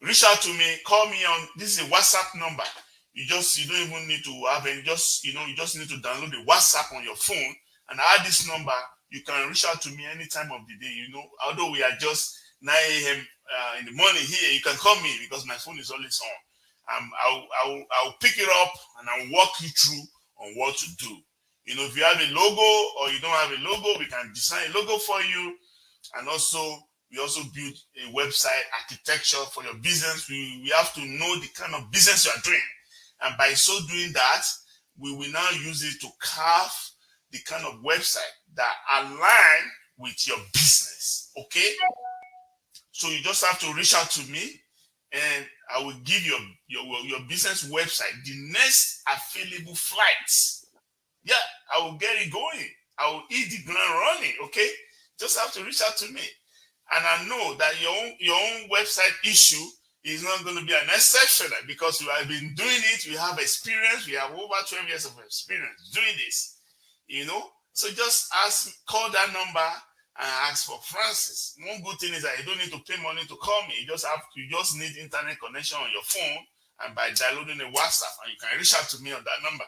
reach out to me, call me on, this is a WhatsApp number. You don't even need to have any, you just need to download the WhatsApp on your phone and add this number. You can reach out to me any time of the day. Although we are just 9 a.m. In the morning here, you can call me because my phone is always on. I'll pick it up and I'll walk you through on what to do. If you have a logo or you don't have a logo, we can design a logo for you. And we also build a website architecture for your business. We have to know the kind of business you are doing. And by so doing that, we will now use it to carve the kind of website that align with your business. Okay? So you just have to reach out to me and I will give your business website the next available flights. Yeah, I will get it going. I will hit the ground running. Okay? Just have to reach out to me. And I know that your own website issue is not going to be an exception because we have been doing it. We have experience. We have over 12 years of experience doing this. So just call that number and ask for Francis. One good thing is that you don't need to pay money to call me. You just need internet connection on your phone, and by downloading a WhatsApp, and you can reach out to me on that number.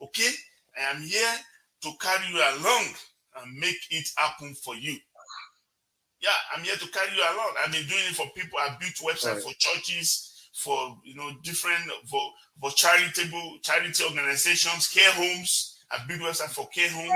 Okay? I am here to carry you along and make it happen for you. Yeah, I'm here to carry you along. I've been doing it for people. I've built websites for churches, for different for charity organizations, care homes. I build website for care homes.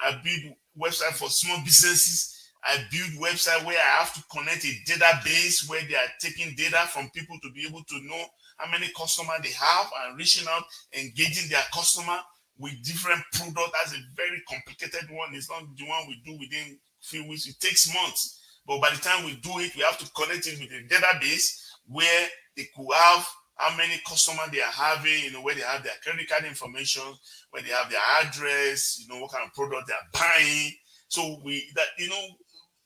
I build website for small businesses. I build website where I have to connect a database where they are taking data from people to be able to know how many customers they have and reaching out, engaging their customer with different products. That's a very complicated one. It's not the one we do within a few weeks. It takes months. But by the time we do it, we have to connect it with a database where they could have how many customers they are having, where they have their credit card information, where they have their address, what kind of product they are buying. So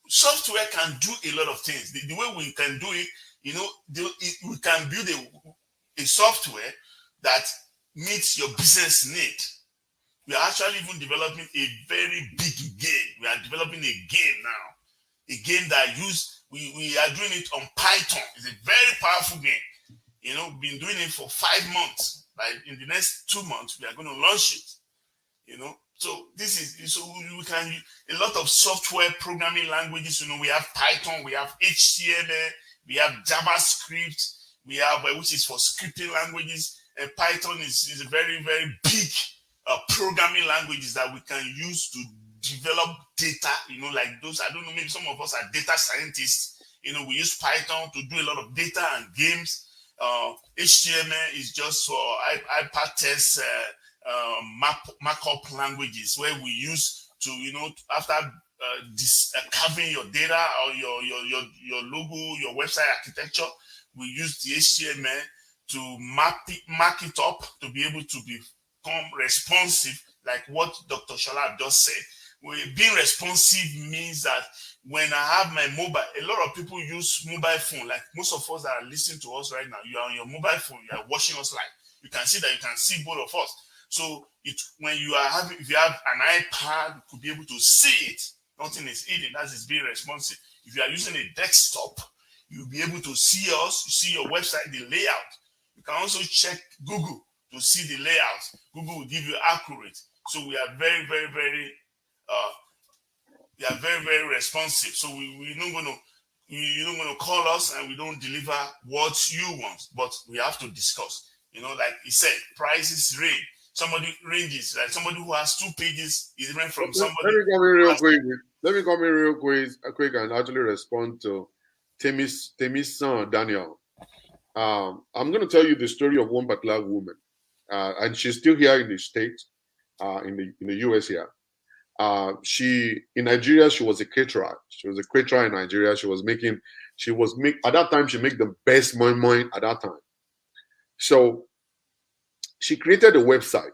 software can do a lot of things. The way we can do it, we can build a software that meets your business need. We are actually even developing a very big game. We are developing a game now. A game that we are doing it on Python. It's a very powerful game. We've been doing it for 5 months. In the next 2 months, we are going to launch it. So we can use a lot of software programming languages. We have Python, we have HTML, we have JavaScript, we have which is for scripting languages. And Python is a very, very big programming languages that we can use to develop data, like those. I don't know, maybe some of us are data scientists. We use Python to do a lot of data and games. HTML is just for hypertext markup languages where we use to, after carving your data or your logo, your website architecture, we use the HTML to mark it up to be able to become responsive, like what Dr. Shola just said. Being responsive means that when I have my mobile, a lot of people use mobile phone. Like most of us that are listening to us right now, you are on your mobile phone, you are watching us live. you can see that you can see both of us. So when you are having, if you have an iPad, you could be able to see it. Nothing is hidden. That is being responsive. If you are using a desktop, you'll be able to see us, you see your website, the layout. You can also check Google to see the layout. Google will give you accurate. So we are very, very, very very responsive. So we're not going to you're not going to call us and we don't deliver what you want, but we have to discuss. Like he said, prices range. Somebody ranges, like somebody who has 2 pages is different from somebody. Let me come in real quick. Let me come in real quick and actually respond to Temi's son, Daniel. I'm going to tell you the story of one particular woman, and she's still here in the States, in the US here. In Nigeria, she was a caterer. She was a caterer in Nigeria. At that time, she made the best moi at that time. So she created a website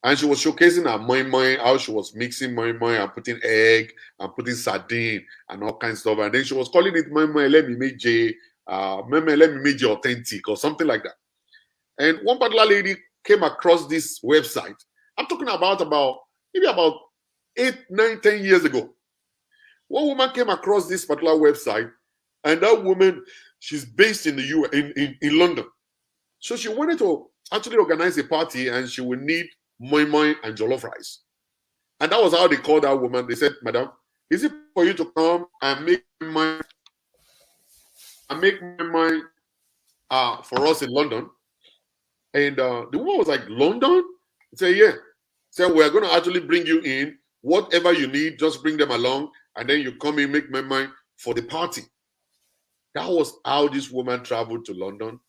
and she was showcasing her moi, how she was mixing moi and putting egg and putting sardine and all kinds of stuff. And then she was calling it moi, let me make authentic or something like that. And one particular lady came across this website. I'm talking about maybe about 8, 9, 10 years ago. One woman came across this particular website, and that woman, she's based in the US, in London. So she wanted to actually organize a party, and she would need moi and jollof rice. And that was how they called that woman. They said, "Madam, is it for you to come and make moi for us in London?" And the woman was like, "London?" I said, "Yeah." Said, "We're going to actually bring you in. Whatever you need, just bring them along, and then you come in, make moi for the party." That was how this woman traveled to London,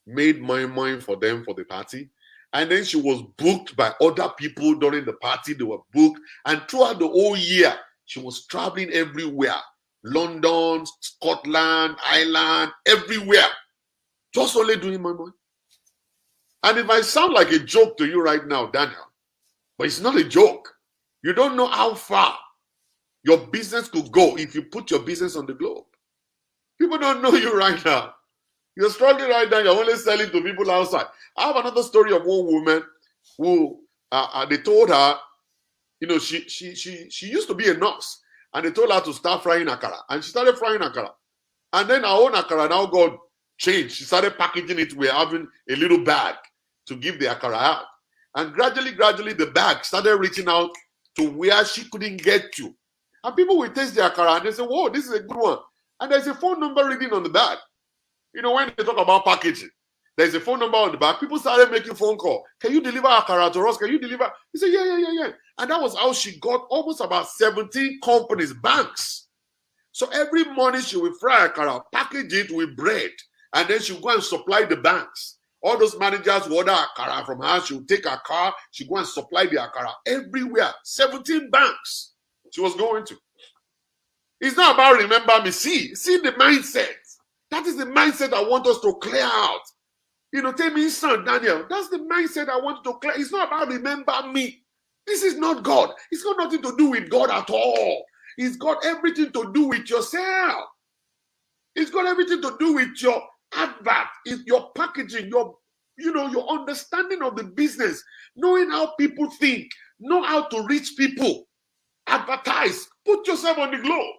made moi for them for the party, and then she was booked by other people during the party. They were booked, and throughout the whole year, she was traveling everywhere: London, Scotland, Ireland, everywhere, just only doing moi. And it might sound like a joke to you right now, Daniel, but it's not a joke. You don't know how far your business could go if you put your business on the globe. People don't know you right now. You're struggling right now. You're only selling to people outside. I have another story of one woman who they told her, she used to be a nurse, and they told her to start frying akara, and she started frying akara. And then her own akara now got changed. She started packaging it with having a little bag to give the akara out. And gradually, the bag started reaching out to where she couldn't get to. And people will taste the akara and they say, "Whoa, this is a good one." And there's a phone number reading on the bag. When they talk about packaging, there's a phone number on the back. People started making phone call. "Can you deliver akara to us? Can you deliver?" He said, yeah. And that was how she got almost about 17 companies, banks. So every morning she will fry akara, package it with bread, and then she'll go and supply the banks. All those managers will order akara from her. She will take her car. She go and supply the akara everywhere. 17 banks she was going to. It's not about remember me. See the mindset. That is the mindset I want us to clear out. Tell me, son, Daniel, that's the mindset I want to clear. It's not about remember me. This is not God. It's got nothing to do with God at all. It's got everything to do with yourself. It's got everything to do with your advert, your packaging, your understanding of the business, knowing how people think, know how to reach people, advertise, put yourself on the globe.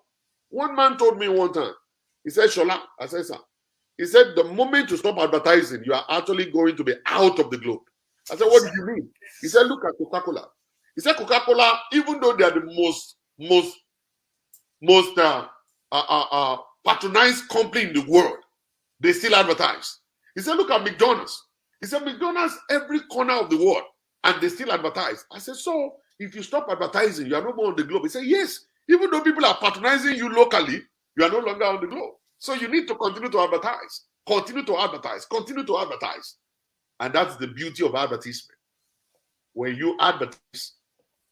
One man told me one time, he said, "Shola," I said, "Sir," he said, "the moment you stop advertising, you are actually going to be out of the globe." I said, "What do you mean?" He said, "Look at Coca-Cola." He said, "Coca-Cola, even though they are the most patronized company in the world, they still advertise." He said, "Look at McDonald's." He said, "McDonald's every corner of the world, and they still advertise." I said, "So if you stop advertising, you are no more on the globe." He said, "Yes, even though people are patronizing you locally, you are no longer on the globe. So you need to continue to advertise, continue to advertise, continue to advertise." And that's the beauty of advertisement. When you advertise,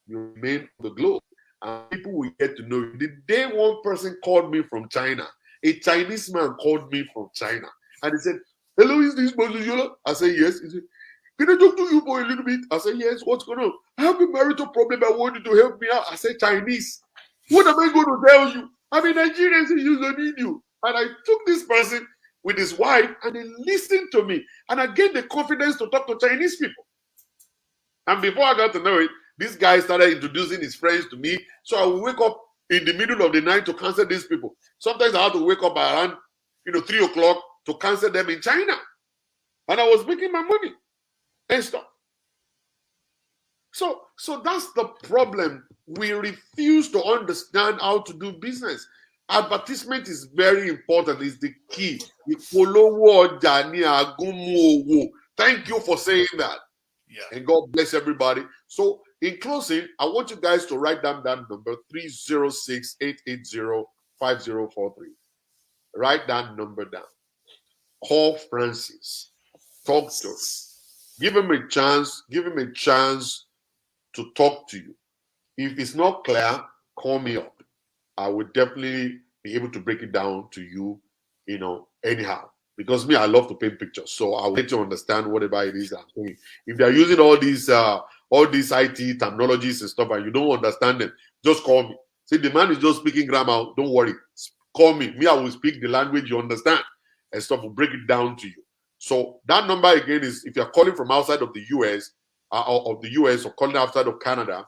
you remain on the globe, and people will get to know you. The day one person called me from China, a Chinese man called me from China, and he said, "Hello, is this Bonjour?" I said, "Yes." He said, "Can I talk to you for a little bit?" I said, "Yes, what's going on?" "I have a marital problem. I want you to help me out." I said, "Chinese? What am I going to tell you? I'm a Nigerian, so you don't need you." And I took this person with his wife, and he listened to me. And I gained the confidence to talk to Chinese people. And before I got to know it, this guy started introducing his friends to me. So I would wake up in the middle of the night to cancel these people. Sometimes I had to wake up around 3 o'clock to cancel them in China. And I was making my money and stuff. So that's the problem. We refuse to understand how to do business. Advertisement is very important. It's the key. Thank you for saying that. Yeah. And God bless everybody. So in closing, I want you guys to write down that number 306-880-5043. Write that number down. Call Francis. Talk to him. Give him a chance. Give him a chance to talk to you. If it's not clear, call me up. I will definitely be able to break it down to you, anyhow. Because me, I love to paint pictures, so I will let you understand whatever it is I'm saying. If they're using all these IT terminologies and stuff, and you don't understand them, just call me. See, the man is just speaking grammar. Don't worry. Call me. Me, I will speak the language you understand, and stuff will break it down to you. So that number again is, if you're calling from outside of the US, or calling outside of Canada,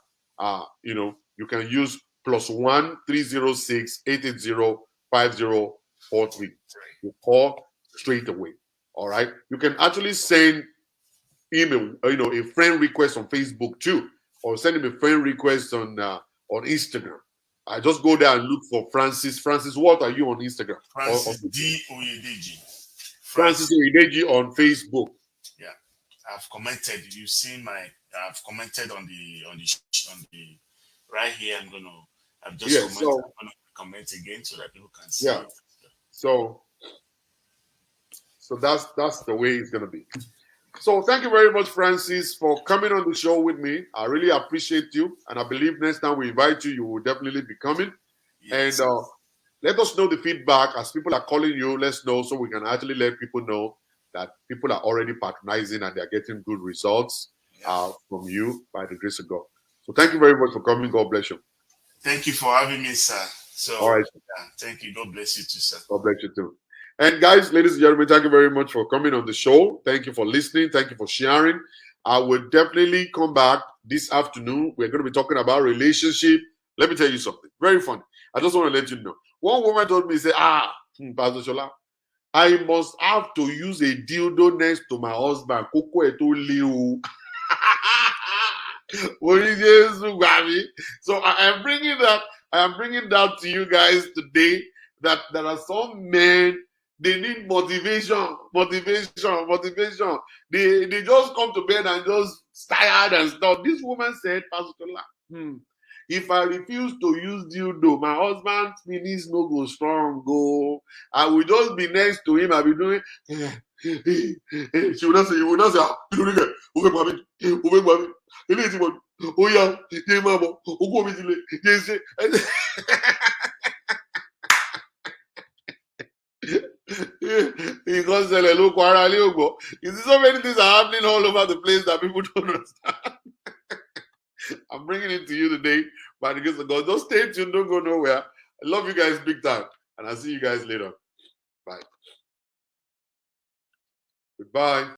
you can use +1 306-880-5043. You call straight away. All right. You can actually send email, a friend request on Facebook too, or send him a friend request on Instagram. I just go there and look for Francis. Francis, what are you on Instagram? Francis D. Oyedeji. Francis Oyedeji on Facebook. Yeah, I've commented. You've seen I've commented on the right here. I've just commented. So, I'm gonna comment again so that people can see. Yeah. It. So that's the way it's gonna be. So thank you very much, Francis, for coming on the show with me. I really appreciate you, and I believe next time we invite you, you will definitely be coming. Yes. And let us know the feedback as people are calling you. Let's know so we can actually let people know that people are already patronizing and they're getting good results from you by the grace of God. So thank you very much for coming. God bless you. Thank you for having me, sir. So, all right. Yeah, thank you. God bless you too, sir. God bless you too. And guys, ladies and gentlemen, thank you very much for coming on the show. Thank you for listening. Thank you for sharing. I will definitely come back this afternoon. We're going to be talking about relationship. Let me tell you something very funny. I just want to let you know. One woman told me, say, Pastor Shola, I must have to use a dildo next to my husband. So I am bringing that to you guys today, that there are some men, they need motivation. They just come to bed and just tired and stuff. This woman said, Pastor Tola, if I refuse to use dildo, my husband's penis no go strong. I will just be next to him. I'll be doing. She will not say, oh yeah, because you see, so many things are happening all over the place that people don't understand. I'm bringing it to you today by the grace of God. Just stay tuned, don't go nowhere. I love you guys big time, and I'll see you guys later. Bye. Goodbye.